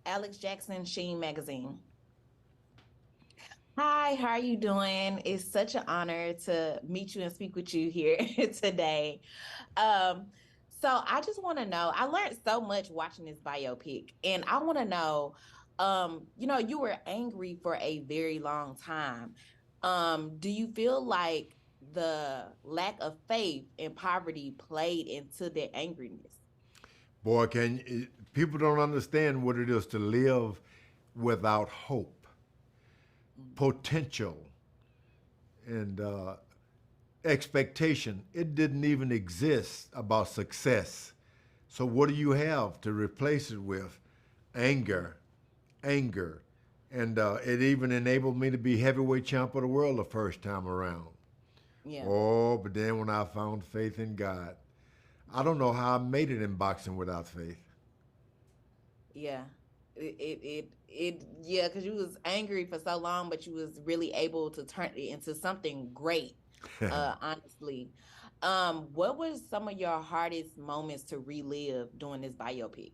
Alex Jackson, Sheen magazine. Hi, how are you doing? It's such an honor to meet you and speak with you here today. Um, so I just want to know, I learned so much watching this biopic, and I want to know, you were angry for a very long time. Do you feel like the lack of faith and poverty played into the angriness? Boy, people don't understand what it is to live without hope, potential, and expectation. It didn't even exist about success. So, what do you have to replace it with? Anger, anger. And it even enabled me to be heavyweight champ of the world the first time around. Yeah. Oh, but then when I found faith in God, I don't know how I made it in boxing without faith. Yeah. Yeah, because you was angry for so long, but you was really able to turn it into something great, honestly. What was some of your hardest moments to relive doing this biopic?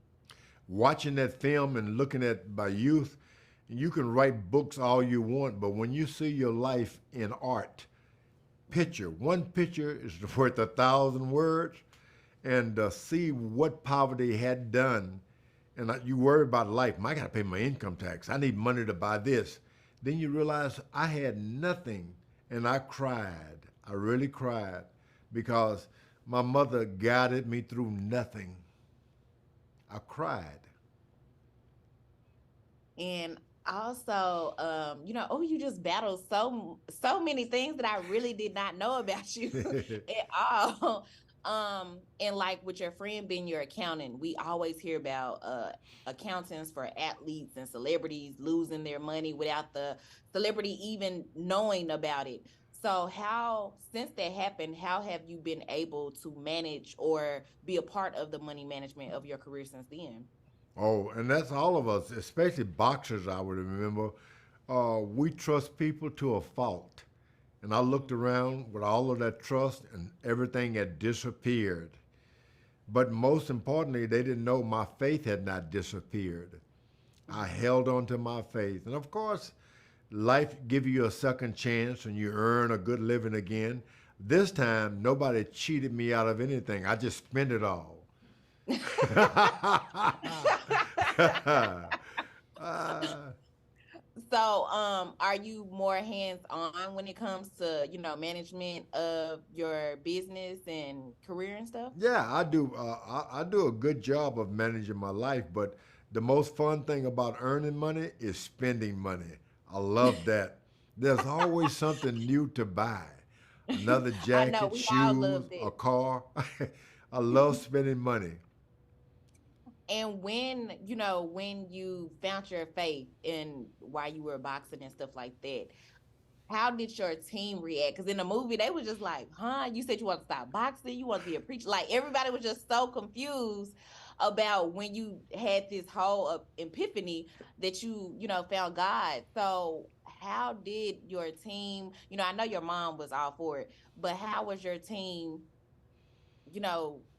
Watching that film and looking at my youth, you can write books all you want, but when you see your life in art, one picture is worth 1,000 words, and see what poverty had done. And you worry about life. I got to pay my income tax. I need money to buy this. Then you realize I had nothing, and I cried. I really cried because my mother guided me through nothing. I cried. And also, you just battled so many things that I really did not know about you at all. And like with your friend being your accountant, we always hear about accountants for athletes and celebrities losing their money without the celebrity even knowing about it. So since that happened, how have you been able to manage or be a part of the money management of your career since then? Oh, and that's all of us, especially boxers, I would remember. We trust people to a fault. And I looked Mhm. around with all of that trust, and everything had disappeared. But most importantly, they didn't know my faith had not disappeared. I Mhm. held on to my faith. And of course, life give you a second chance and you earn a good living again. This time, nobody cheated me out of anything. I just spent it all. Uh, So, are you more hands-on when it comes to, management of your business and career and stuff? Yeah, I do. I do a good job of managing my life, but the most fun thing about earning money is spending money. I love that. There's always something new to buy. Another I know jacket, we all shoes, love a that. car. I love spending money. And when you found your faith in while you were boxing and stuff like that, how did your team react? Because in the movie, they were just like, huh? You said you want to stop boxing, you want to be a preacher. Like everybody was just so confused about when you had this whole epiphany that found God. So how did your team, I know your mom was all for it, but how was your team,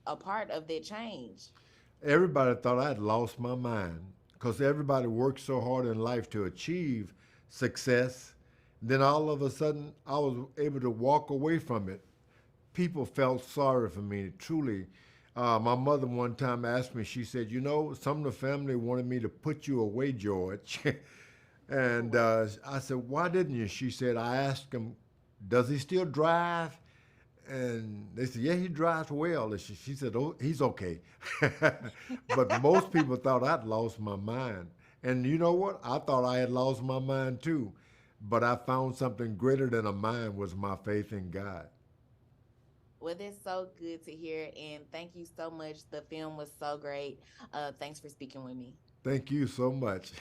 a part of that change? Everybody thought I'd lost my mind because everybody works so hard in life to achieve success. Then all of a sudden, I was able to walk away from it. People felt sorry for me, truly. My mother one time asked me, she said, some of the family wanted me to put you away, George. Oh, And wow. I said, why didn't you? She said, I asked him, does he still drive? And they said, yeah, he drives well. And she said, oh, he's okay. But most people thought I'd lost my mind. And you know what? I thought I had lost my mind too. But I found something greater than a mind was my faith in God. Well, that's so good to hear. And thank you so much. The film was so great. Thanks for speaking with me. Thank you so much.